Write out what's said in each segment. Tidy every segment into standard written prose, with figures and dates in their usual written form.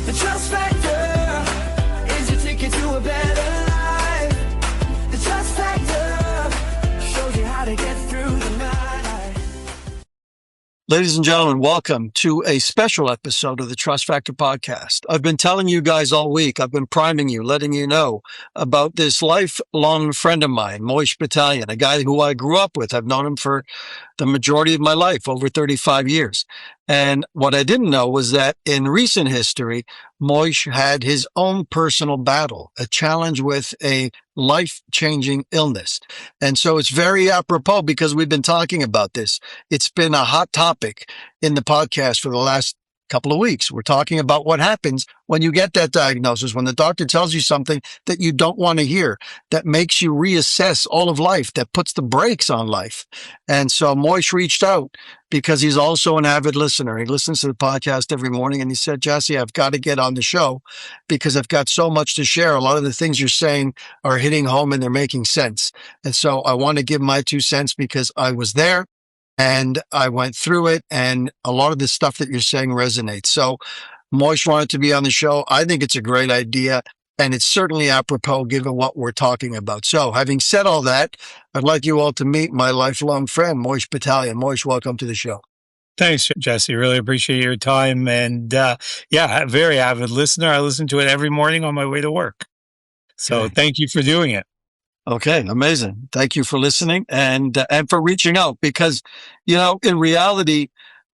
The trust factor is your ticket to a better life. The trust factor shows you how to get through the night. Ladies and gentlemen, welcome to a special episode of the Trust Factor podcast. I've been telling you guys all week, I've been priming you, letting you know about this lifelong friend of mine, Moshe Batalion, a guy who I grew up with. I've known him for the majority of my life, over 35 years. And what I didn't know was that in recent history, Moish had his own personal battle, a challenge with a life-changing illness. And so it's very apropos because we've been talking about this. It's been a hot topic in the podcast for the last couple of weeks. We're talking about what happens when you get that diagnosis, when the doctor tells you something that you don't want to hear, that makes you reassess all of life, that puts the brakes on life. And so Moish reached out because he's also an avid listener. He listens to the podcast every morning and he said, Jesse, I've got to get on the show because I've got so much to share. A lot of the things you're saying are hitting home and they're making sense. And so I want to give my 2 cents because I was there. And I went through it, and a lot of the stuff that you're saying resonates. So Moish wanted to be on the show. I think it's a great idea, and it's certainly apropos given what we're talking about. So having said all that, I'd like you all to meet my lifelong friend, Moshe Batalion. Moish, welcome to the show. Thanks, Jesse. Really appreciate your time. And yeah, very avid listener. I listen to it every morning on my way to work. So Thank you for doing it. Okay, amazing. Thank you for listening and for reaching out because, you know, in reality,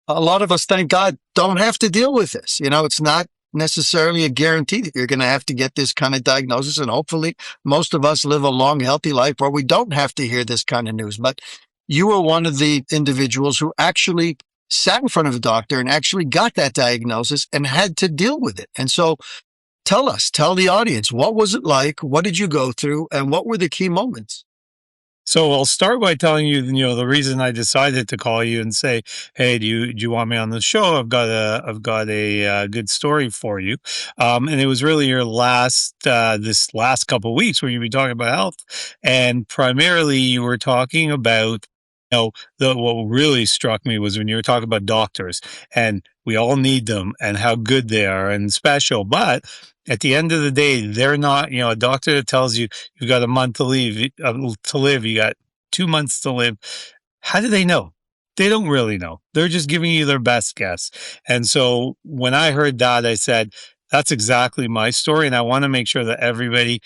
a lot of us, thank God, don't have to deal with this. You know, it's not necessarily a guarantee that you're going to have to get this kind of diagnosis. And hopefully most of us live a long, healthy life where we don't have to hear this kind of news. But you were one of the individuals who actually sat in front of a doctor and actually got that diagnosis and had to deal with it. And so tell the audience, what was it like? What did you go through? And what were the key moments? So I'll start by telling you, the reason I decided to call you and say, hey, do you want me on the show? I've got a good story for you. And it was really your this last couple of weeks where you were talking about health. And primarily you were talking about, what really struck me was when you were talking about doctors and we all need them and how good they are and special. But at the end of the day, they're not, a doctor that tells you you've got a month to live, you got 2 months to live. How do they know? They don't really know. They're just giving you their best guess. And so when I heard that, I said, that's exactly my story. And I want to make sure that everybody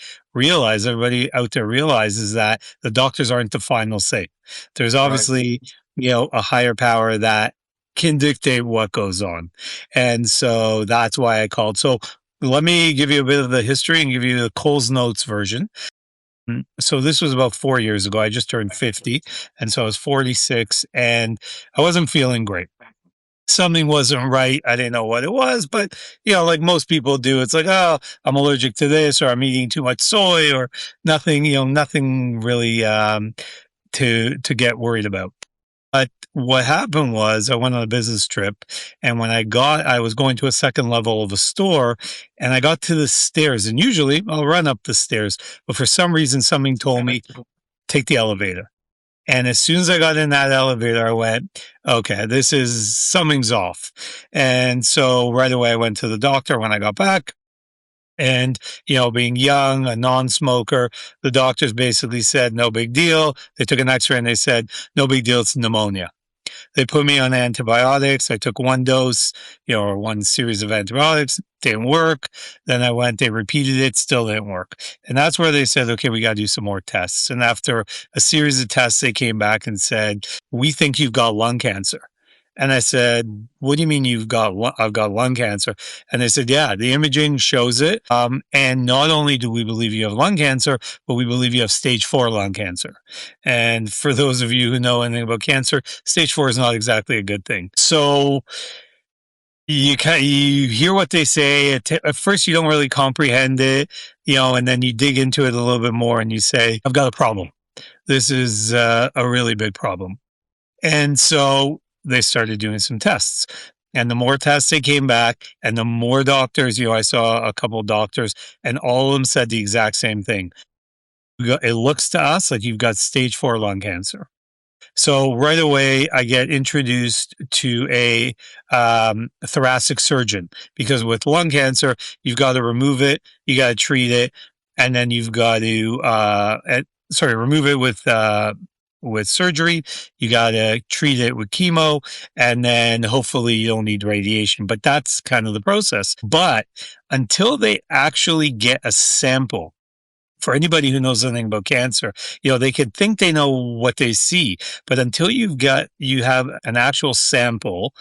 out there realizes that the doctors aren't the final say. There's obviously, a higher power that can dictate what goes on. And so that's why I called. So let me give you a bit of the history and give you the Coles Notes version. So this was about 4 years ago. I just turned 50. And so I was 46 and I wasn't feeling great. Something wasn't right. I didn't know what it was, but like most people do, it's like, oh, I'm allergic to this, or I'm eating too much soy, or nothing really to get worried about. But what happened was I went on a business trip, and when I was going to a second level of a store, and I got to the stairs, and usually I'll run up the stairs, but for some reason, something told me, take the elevator. And as soon as I got in that elevator, I went, okay, something's off. And so right away I went to the doctor when I got back. And, being young, a non-smoker, the doctors basically said, no big deal. They took an x-ray and they said, no big deal, it's pneumonia. They put me on antibiotics. I took 1 dose, or 1 series of antibiotics. Didn't work. Then they repeated it, still didn't work. And that's where they said, okay, we got to do some more tests. And after a series of tests, they came back and said, we think you've got lung cancer. And I said, what do you mean I've got lung cancer? And they said, yeah, the imaging shows it. And not only do we believe you have lung cancer, but we believe you have stage 4 lung cancer. And for those of you who know anything about cancer, stage 4 is not exactly a good thing. So you hear what they say. At first, you don't really comprehend it, and then you dig into it a little bit more and you say, I've got a problem. This is a really big problem. And so they started doing some tests. And the more tests they came back and the more doctors, I saw a couple of doctors and all of them said the exact same thing. It looks to us like you've got stage 4 lung cancer. So right away, I get introduced to a thoracic surgeon, because with lung cancer, you've got to remove it, you got to treat it, and then you've got to remove it with surgery. You got to treat it with chemo, and then hopefully you don't need radiation. But that's kind of the process. But until they actually get a sample, for anybody who knows anything about cancer, they could think they know what they see, but until you have an actual sample,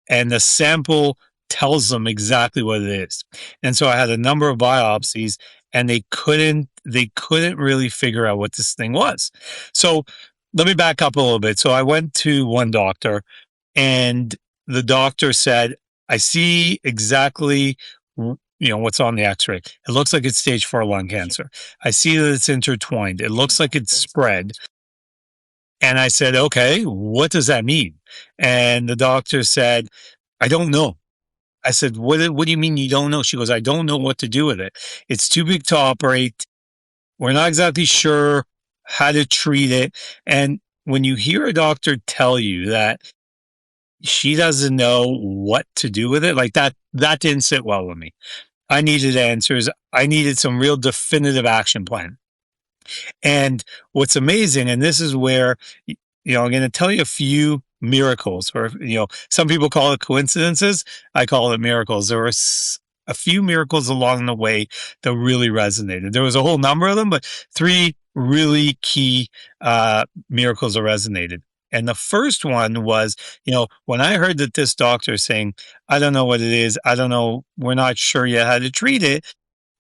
and the sample tells them exactly what it is. And so I had a number of biopsies, and they couldn't really figure out what this thing was. So let me back up a little bit. So I went to one doctor, and the doctor said, I see exactly what's on the x-ray. It looks like it's stage 4 lung cancer. I see that it's intertwined. It looks like it's spread. And I said, okay, what does that mean? And the doctor said, I don't know. I said, what do you mean you don't know? She goes, I don't know what to do with it. It's too big to operate. We're not exactly sure how to treat it. And when you hear a doctor tell you that she doesn't know what to do with it, like that didn't sit well with me. I needed answers. I needed some real definitive action plan. And what's amazing, and this is where, I'm going to tell you a few miracles, or, some people call it coincidences. I call it miracles. There were a few miracles along the way that really resonated. There was a whole number of them, but 3 really key miracles that resonated. And the first one was, when I heard that this doctor is saying, I don't know what it is, I don't know, we're not sure yet how to treat it.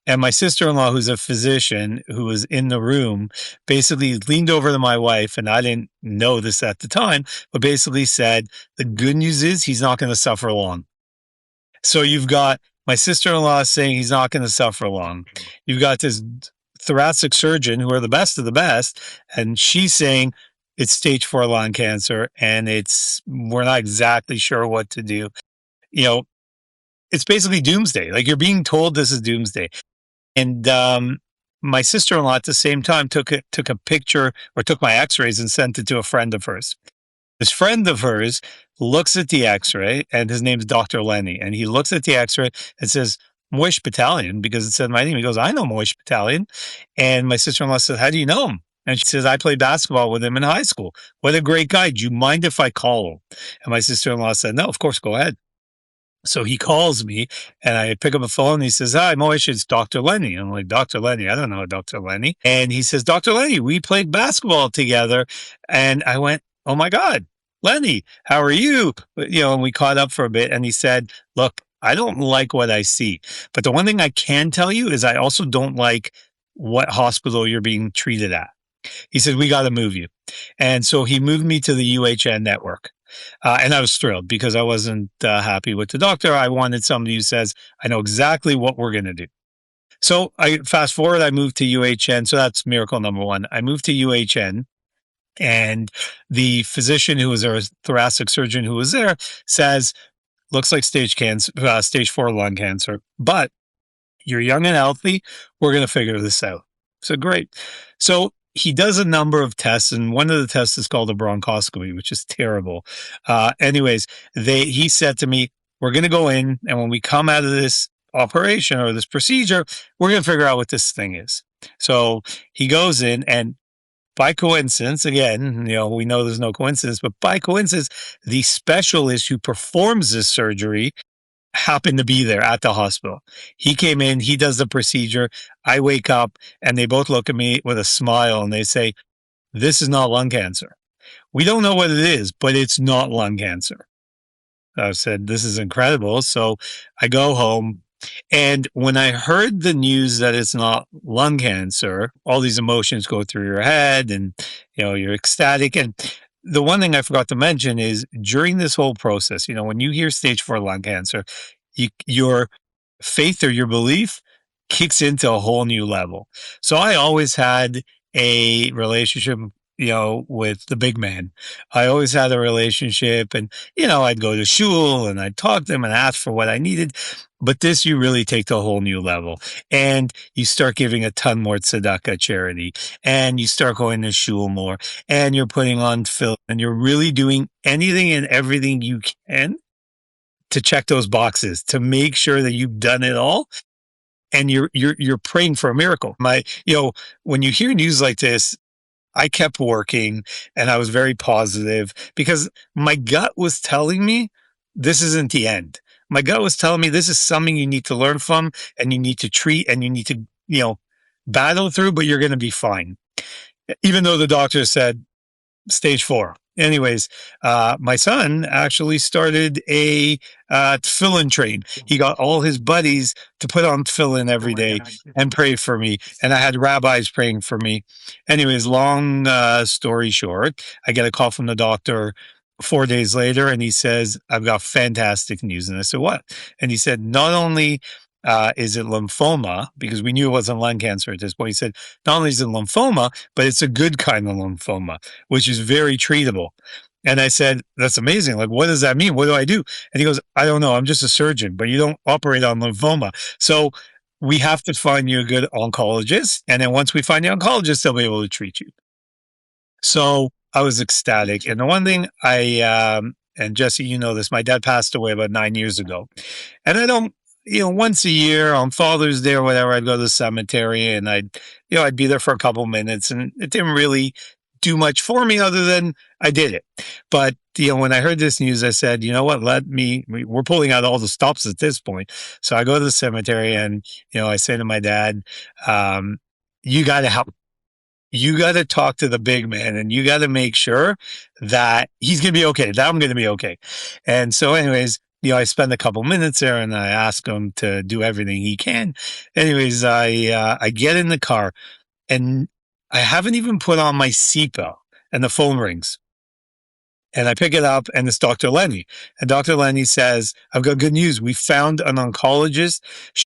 And my sister-in-law, who's a physician who was in the room, basically leaned over to my wife, and I didn't know this at the time, but basically said, the good news is he's not going to suffer long. So you've got my sister-in-law saying he's not going to suffer long. You've got this thoracic surgeon, who are the best of the best, and she's saying it's stage 4 lung cancer, and we're not exactly sure what to do. It's basically doomsday. Like, you're being told this is doomsday. And my sister-in-law at the same time took a picture, or took my x-rays and sent it to a friend of hers. This friend of hers looks at the x-ray, and his name's Dr. Lenny. And he looks at the x-ray and says, Moshe Batalion, because it said my name. He goes, I know Moshe Batalion. And my sister-in-law says, how do you know him? And she says, I played basketball with him in high school. What a great guy. Do you mind if I call him? And my sister-in-law said, no, of course, go ahead. So he calls me, and I pick up the phone, and he says, hi, Moish, it's Dr. Lenny. I'm like, Dr. Lenny? I don't know Dr. Lenny. And he says, Dr. Lenny, we played basketball together. And I went, oh my God, Lenny, how are you? And we caught up for a bit, and he said, look, I don't like what I see. But the one thing I can tell you is I also don't like what hospital you're being treated at. He said, we got to move you. And so he moved me to the UHN network. And I was thrilled, because I wasn't happy with the doctor. I wanted somebody who says, I know exactly what we're going to do. So I fast forward, I moved to UHN. So that's miracle number 1. I moved to UHN, and the physician who was there, a thoracic surgeon who was there, says, looks like stage 4 lung cancer, but you're young and healthy. We're going to figure this out. So great. So he does a number of tests, and one of the tests is called a bronchoscopy, which is terrible. Anyways, he said to me, we're going to go in, and when we come out of this operation or this procedure, we're going to figure out what this thing is. So he goes in, and by coincidence, again, we know there's no coincidence, but by coincidence, the specialist who performs this surgery happened to be there at the hospital. He came in, he does the procedure. I wake up, and they both look at me with a smile, and they say, this is not lung cancer. We don't know what it is, but it's not lung cancer. I said, this is incredible. So I go home, and when I heard the news that it's not lung cancer, all these emotions go through your head, and you're ecstatic. And the one thing I forgot to mention is, during this whole process, when you hear stage 4 lung cancer, your faith or your belief kicks into a whole new level. So I always had a relationship with the big man. I always had a relationship, and, I'd go to shul and I'd talk to him and ask for what I needed. But this, you really take to a whole new level, and you start giving a ton more tzedakah charity, and you start going to shul more, and you're putting on film, and you're really doing anything and everything you can to check those boxes, to make sure that you've done it all. And you're praying for a miracle. When you hear news like this, I kept working, and I was very positive because my gut was telling me this isn't the end. My gut was telling me this is something you need to learn from, and you need to treat, and you need to, battle through, but you're going to be fine. Even though the doctor said stage 4. Anyways, my son actually started a tefillin train. He got all his buddies to put on tefillin every day and pray for me. And I had rabbis praying for me. Anyways, long story short, I get a call from the doctor 4 days later, and he says, I've got fantastic news. And I said, what? And he said, not only is it lymphoma, because we knew it wasn't lung cancer at this point. He said, not only is it lymphoma, but it's a good kind of lymphoma, which is very treatable. And I said, that's amazing. Like, what does that mean? What do I do? And he goes, I don't know. I'm just a surgeon, but you don't operate on lymphoma. So we have to find you a good oncologist. And then once we find the oncologist, they'll be able to treat you. So I was ecstatic. And the one thing and Jesse, you know this, my dad passed away about 9 years ago. And I don't, once a year on Father's Day or whatever, I'd go to the cemetery, and I'd be there for a couple minutes, and it didn't really do much for me other than I did it. But, when I heard this news, I said, you know what, we're pulling out all the stops at this point. So I go to the cemetery, and, I say to my dad, you got to help. You got to talk to the big man, and you got to make sure that he's going to be okay, that I'm going to be okay. And so anyways, I spend a couple minutes there, and I ask him to do everything he can. Anyways, I get in the car, and I haven't even put on my seatbelt, and the phone rings. And I pick it up, and it's Dr. Lenny. And Dr. Lenny says, I've got good news. We found an oncologist.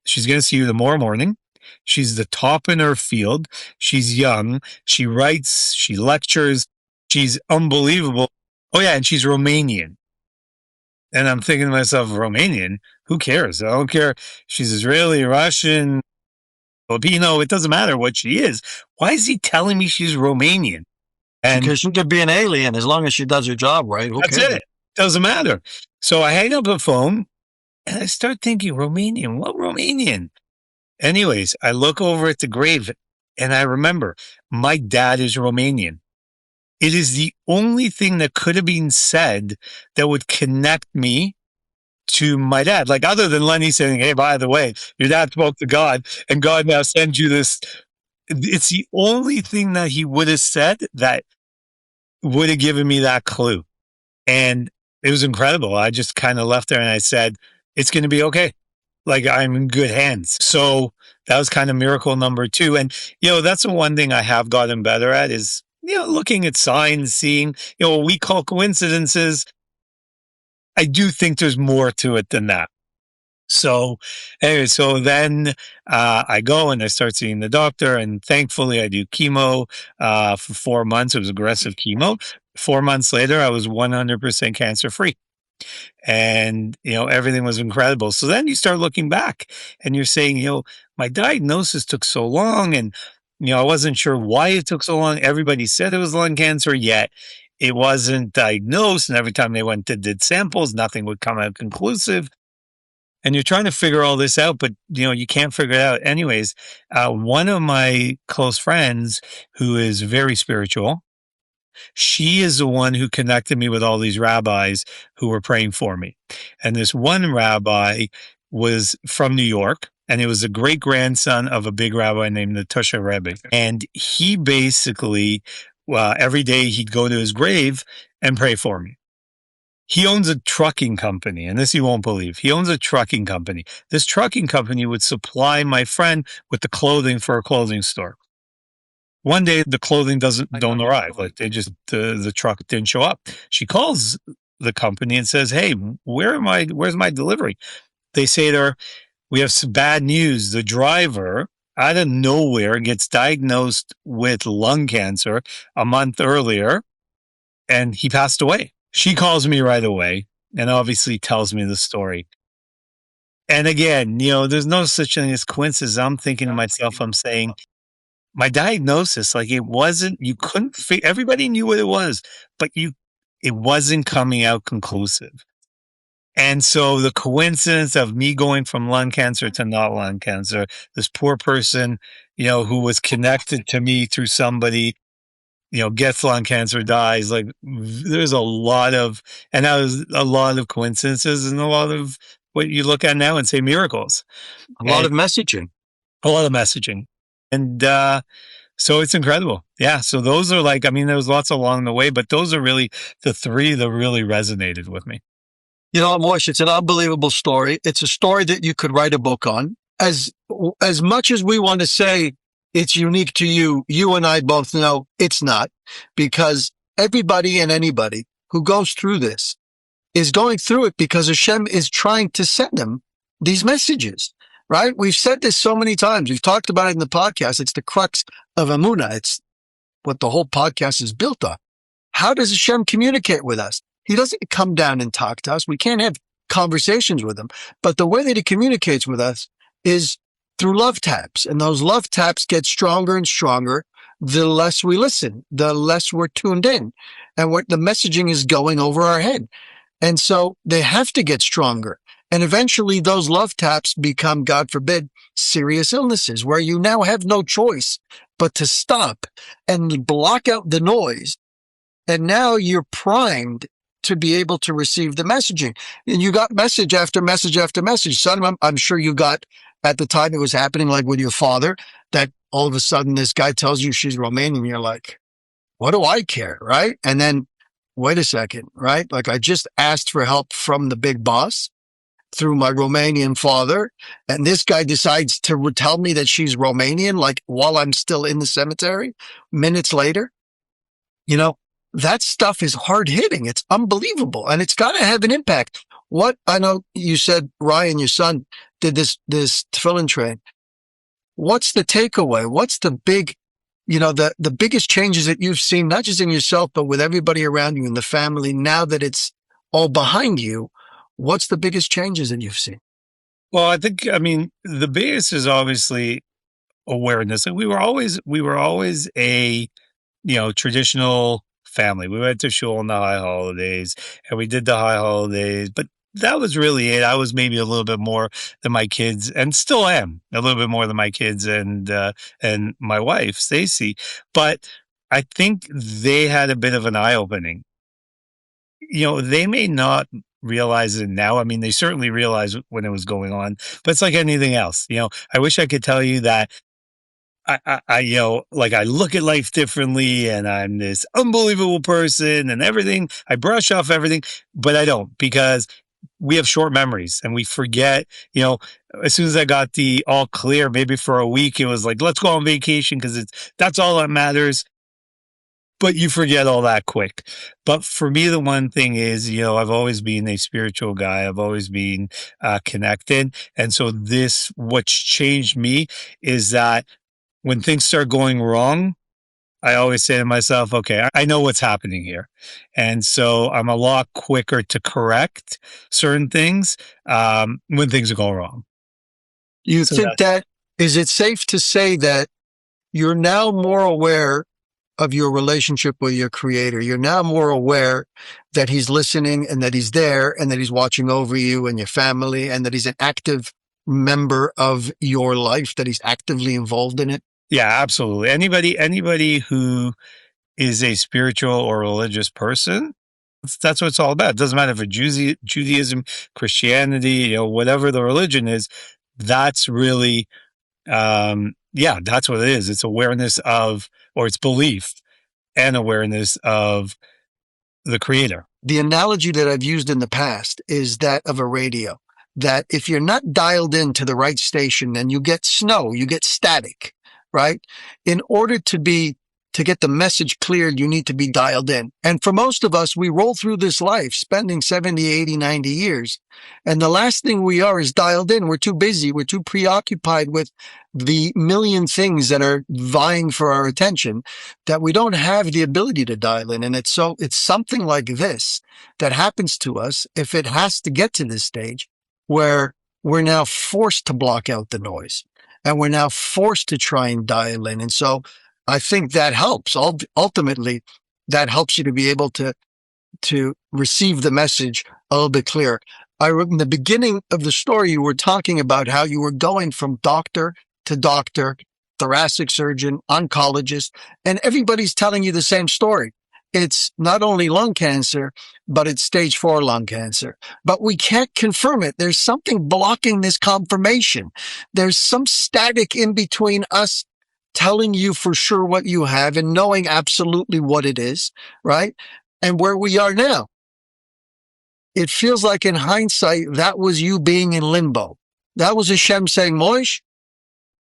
She's going to see you tomorrow morning. She's the top in her field. She's young. She writes. She lectures. She's unbelievable. Oh, yeah, and she's Romanian. And I'm thinking to myself, Romanian? Who cares? I don't care. She's Israeli, Russian, Filipino. It doesn't matter what she is. Why is he telling me she's Romanian? And because she could be an alien as long as she does her job right. That's it. Doesn't matter. So I hang up the phone, and I start thinking, Romanian? What Romanian? Anyways, I look over at the grave, and I remember my dad is Romanian. It is the only thing that could have been said that would connect me to my dad. Like, other than Lenny saying, hey, by the way, your dad spoke to God, and God now sends you this. It's the only thing that he would have said that would have given me that clue. And it was incredible. I just kind of left there, and I said, it's going to be okay. Like, I'm in good hands. So that was kind of miracle number 2. And, that's the one thing I have gotten better at is, looking at signs, seeing, what we call coincidences. I do think there's more to it than that. So anyway, then I go and I start seeing the doctor, and thankfully I do chemo for 4 months. It was aggressive chemo. 4 months later, I was 100% cancer free. And, everything was incredible. So then you start looking back, and you're saying, my diagnosis took so long, and, I wasn't sure why it took so long. Everybody said it was lung cancer, yet it wasn't diagnosed. And every time they went to did samples, nothing would come out conclusive. And you're trying to figure all this out, but, you can't figure it out. Anyways, one of my close friends who is very spiritual, she is the one who connected me with all these rabbis who were praying for me. And this one rabbi was from New York, and it was a great grandson of a big rabbi named the Tusha Rebbe. And he basically, every day he'd go to his grave and pray for me. He owns a trucking company, and this you won't believe. He owns a trucking company. This trucking company would supply my friend with the clothing for a clothing store. One day the clothing don't arrive. Like, they just, the truck didn't show up. She calls the company and says, hey, where's my delivery? They say to her, we have some bad news. The driver out of nowhere gets diagnosed with lung cancer a month earlier, and he passed away. She calls me right away and obviously tells me the story. And again, there's no such thing as coincidence. I'm thinking to myself, I'm saying, my diagnosis, like it wasn't, you couldn't, everybody knew what it was, but it wasn't coming out conclusive. And so the coincidence of me going from lung cancer to not lung cancer, this poor person, who was connected to me through somebody, gets lung cancer, dies. Like there's and that was a lot of coincidences and a lot of what you look at now and say miracles. A lot of messaging. A lot of messaging. And, so it's incredible. Yeah. So those are there was lots along the way, but those are really the three that really resonated with me. Moish, it's an unbelievable story. It's a story that you could write a book on. As much as we want to say it's unique to you, you and I both know it's not, because everybody and anybody who goes through this is going through it because Hashem is trying to send them these messages, right? We've said this so many times. We've talked about it in the podcast. It's the crux of Emunah. It's what the whole podcast is built on. How does Hashem communicate with us? He doesn't come down and talk to us. We can't have conversations with him. But the way that he communicates with us is through love taps. And those love taps get stronger and stronger the less we listen, the less we're tuned in. And what the messaging is going over our head. And so they have to get stronger. And eventually those love taps become, God forbid, serious illnesses where you now have no choice but to stop and block out the noise. And now you're primed to be able to receive the messaging. And you got message after message after message. Son, I'm sure you got at the time it was happening, like with your father, that all of a sudden this guy tells you she's Romanian. You're like, what do I care? Right. And then wait a second, right? Like I just asked for help from the big boss through my Romanian father. And this guy decides to tell me that she's Romanian, like while I'm still in the cemetery minutes later. That stuff is hard hitting. It's unbelievable. And it's got to have an impact. What I know you said, Ryan, your son did this tefillin train. What's the takeaway? What's the big, the biggest changes that you've seen, not just in yourself, but with everybody around you in the family now that it's all behind you? What's the biggest changes that you've seen? Well, the biggest is obviously awareness. We were always a, traditional family. We went to shul on the high holidays and we did the high holidays, but that was really it. I was maybe a little bit more than my kids and still am a little bit more than my kids and my wife, Stacy. But I think they had a bit of an eye opening. They may not realize it now. They certainly realized when it was going on, but it's like anything else. I wish I could tell you that I look at life differently and I'm this unbelievable person and everything. I brush off everything, but I don't, because we have short memories and we forget, as soon as I got the all clear, maybe for a week, it was like, let's go on vacation because that's all that matters. But you forget all that quick. But for me, the one thing is, I've always been a spiritual guy. I've always been connected. And so what's changed me is that when things start going wrong, I always say to myself, okay, I know what's happening here. And so I'm a lot quicker to correct certain things when things are going wrong. You think is it safe to say that you're now more aware of your relationship with your creator? You're now more aware that he's listening and that he's there and that he's watching over you and your family and that he's an active member of your life, that he's actively involved in it? Yeah, absolutely. Anybody who is a spiritual or religious person, that's what it's all about. It doesn't matter if it's Judaism, Christianity, whatever the religion is, that's really, that's what it is. It's awareness of, or it's belief and awareness of the creator. The analogy that I've used in the past is that of a radio, that if you're not dialed into the right station, then you get snow, you get static. Right? In order to be to get the message cleared, you need to be dialed in. And for most of us, we roll through this life spending 70, 80, 90 years. And the last thing we are is dialed in. We're too busy. We're too preoccupied with the million things that are vying for our attention that we don't have the ability to dial in. And it's something like this that happens to us if it has to get to this stage where we're now forced to block out the noise and we're now forced to try and dial in. And so I think that helps. Ultimately, that helps you to be able to receive the message a little bit clearer. In the beginning of the story, you were talking about how you were going from doctor to doctor, thoracic surgeon, oncologist, and everybody's telling you the same story. It's not only lung cancer, but it's stage 4 lung cancer. But we can't confirm it. There's something blocking this confirmation. There's some static in between us telling you for sure what you have and knowing absolutely what it is, right? And where we are now. It feels like in hindsight, that was you being in limbo. That was Hashem saying, Moish,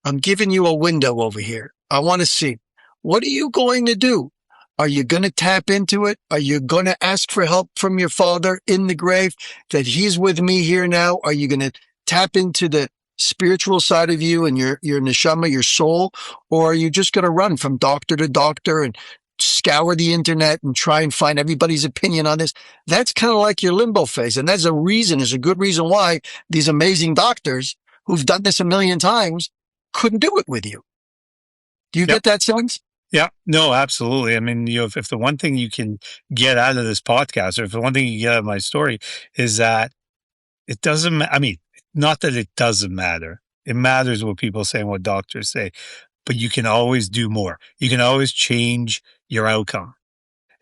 I'm giving you a window over here. I want to see. What are you going to do? Are you going to tap into it? Are you going to ask for help from your father in the grave that he's with me here now? Are you going to tap into the spiritual side of you and your neshama, your soul? Or are you just going to run from doctor to doctor and scour the internet and try and find everybody's opinion on this? That's kind of like your limbo phase. And that's is a good reason why these amazing doctors who've done this a million times couldn't do it with you. Do you get that sense? Yeah, no, absolutely. I mean, if the one thing you can get out of this podcast, or if the one thing you get out of my story is that it doesn't, I mean, not that it doesn't matter. It matters what people say and what doctors say, but you can always do more. You can always change your outcome.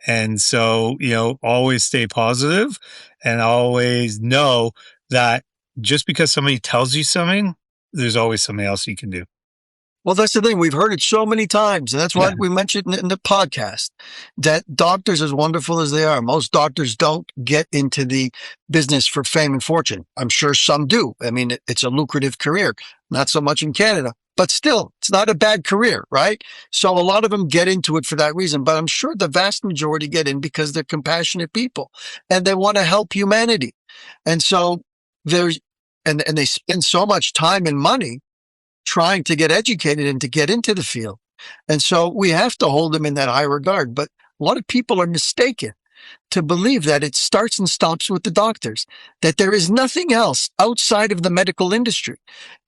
And so, always stay positive and always know that just because somebody tells you something, there's always something else you can do. Well, that's the thing. We've heard it so many times. And that's why we mentioned in the podcast that doctors, as wonderful as they are, most doctors don't get into the business for fame and fortune. I'm sure some do. I mean, it's a lucrative career, not so much in Canada, but still, it's not a bad career, right? So a lot of them get into it for that reason, but I'm sure the vast majority get in because they're compassionate people and they want to help humanity. And so and they spend so much time and money trying to get educated and to get into the field. And so we have to hold them in that high regard. But a lot of people are mistaken to believe that it starts and stops with the doctors, that there is nothing else outside of the medical industry.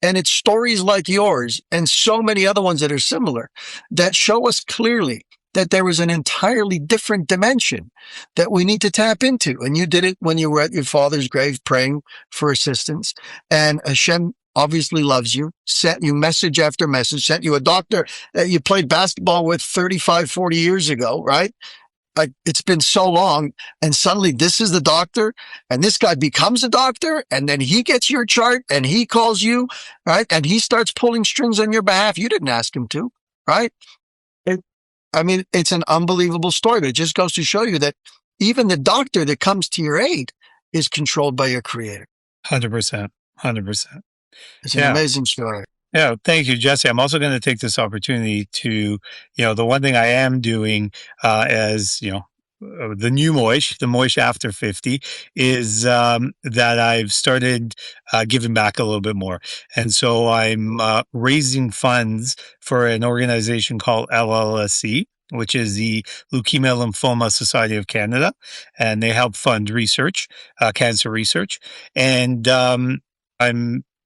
And it's stories like yours and so many other ones that are similar that show us clearly that there was an entirely different dimension that we need to tap into. And you did it when you were at your father's grave praying for assistance. And Hashem obviously loves you, sent you message after message, sent you a doctor that you played basketball with 35, 40 years ago, right? Like, it's been so long, and suddenly this is the doctor, and this guy becomes a doctor, and then he gets your chart, and he calls you, right? And he starts pulling strings on your behalf. You didn't ask him to, right? It's an unbelievable story, but it just goes to show you that even the doctor that comes to your aid is controlled by your creator. 100%. 100%. It's an amazing story. Yeah, thank you, Jesse. I'm also going to take this opportunity to, the one thing I am doing as, the new Moish, the Moish after 50, is that I've started giving back a little bit more. And so I'm raising funds for an organization called LLSC, which is the Leukemia Lymphoma Society of Canada. And they help fund research, cancer research. And I'm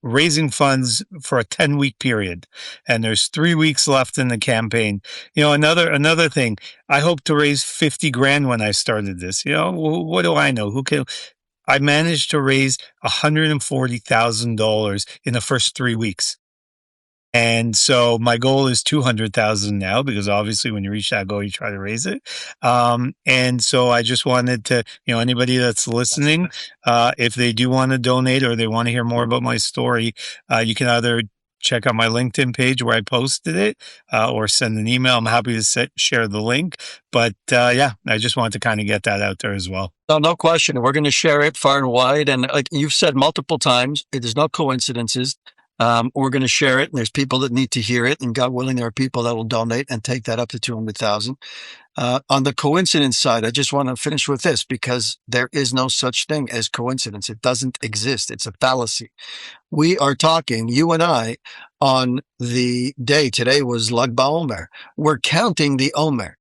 raising funds for a 10-week period, and there's 3 weeks left in the campaign. Another thing, I hope to raise 50 grand when I started this. What do I know? I managed to raise $140,000 in the first 3 weeks. And so my goal is 200,000 now, because obviously when you reach that goal, you try to raise it. And so I just wanted to, anybody that's listening, if they do want to donate or they want to hear more about my story, you can either check out my LinkedIn page where I posted it, or send an email. I'm happy to share the link. But I just wanted to kind of get that out there as well. No question. We're going to share it far and wide. And like you've said multiple times, there's no coincidences. We're going to share it, and there's people that need to hear it, and God willing, there are people that will donate and take that up to 200,000. On the coincidence side, I just want to finish with this, because there is no such thing as coincidence. It doesn't exist. It's a fallacy. We are talking, you and I, on the day, today was Lag BaOmer. We're counting the Omer.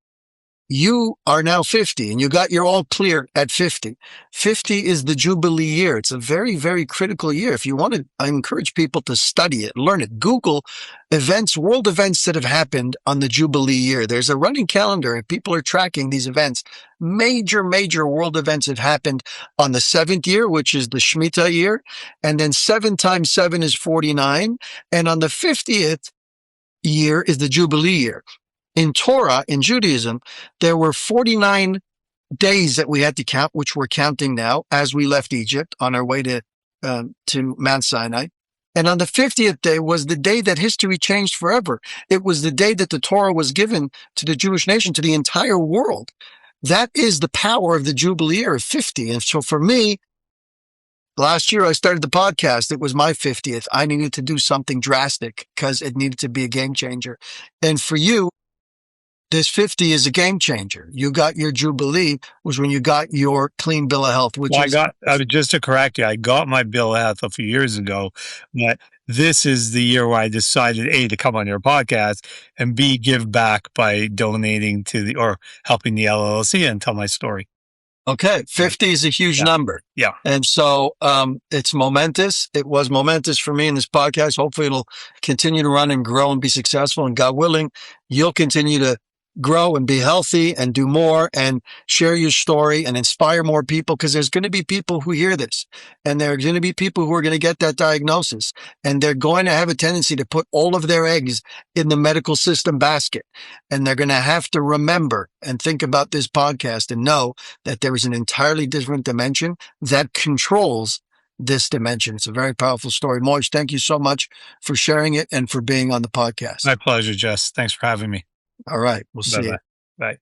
You are now 50, and you got your all clear at 50. 50 is the Jubilee year. It's a very, very critical year. If you want to, I encourage people to study it, learn it. Google events, world events that have happened on the Jubilee year. There's a running calendar, and people are tracking these events. Major, major world events have happened on the 7th year, which is the Shemitah year. And then 7 times 7 is 49. And on the 50th year is the Jubilee year. In Torah, in Judaism, there were 49 days that we had to count, which we're counting now as we left Egypt on our way to Mount Sinai. And on the 50th day was the day that history changed forever. It was the day that the Torah was given to the Jewish nation, to the entire world. That is the power of the Jubilee year of 50. And so for me, last year I started the podcast. It was my 50th. I needed to do something drastic because it needed to be a game changer. And for you, this 50 is a game changer. You got your Jubilee was when you got your clean bill of health, which just to correct you, I got my bill of health a few years ago, but this is the year where I decided, A, to come on your podcast, and B, give back by donating to or helping the LLC and tell my story. Okay. 50 is a huge number. Yeah. And so, it's momentous. It was momentous for me in this podcast. Hopefully it'll continue to run and grow and be successful. And God willing, you'll continue to grow and be healthy and do more and share your story and inspire more people, because there's going to be people who hear this, and there are going to be people who are going to get that diagnosis, and they're going to have a tendency to put all of their eggs in the medical system basket. And they're going to have to remember and think about this podcast and know that there is an entirely different dimension that controls this dimension. It's a very powerful story. Moish, thank you so much for sharing it and for being on the podcast. My pleasure, Jess. Thanks for having me. All right. We'll see you. Bye.